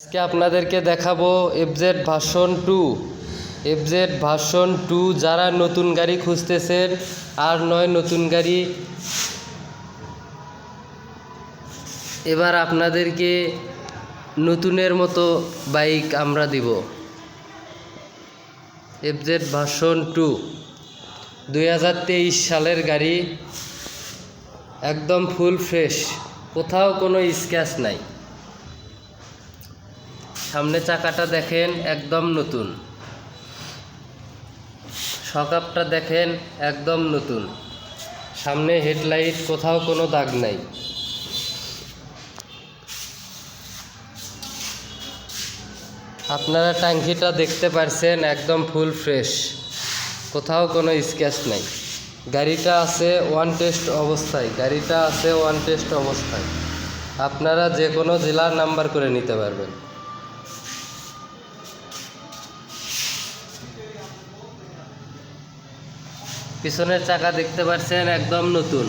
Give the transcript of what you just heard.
আজকে আপনাদেরকে দেখাবো এফজেড ভার্সন 2। এফজেড ভার্সন 2 যারা নতুন গাড়ি খুঁজতেছেন আর নয় নতুন গাড়ি, এবার আপনাদেরকে নতুনের মতো বাইক আমরা দিব। এফজেড ভার্সন 2 2023 সালের গাড়ি, একদম ফুল ফ্রেশ, কোথাও কোনো স্ক্র্যাচ নাই। সামনে চাকাটা দেখেন একদম নতুন, শকআপটা দেখেন একদম নতুন, সামনে হেডলাইট কোথাও কোনো দাগ নাই। আপনারা ট্যাঙ্কিটা দেখতে পারছেন একদম ফুল ফ্রেশ, কোথাও কোনো স্ক্র্যাচ নাই। গাড়িটা আছে ওয়ান টেস্ট অবস্থায়, আপনারা যে কোনো জেলার নাম্বার করে নিতে পারবেন। পিছনের চাকা দেখতে পাচ্ছেন একদম নতুন।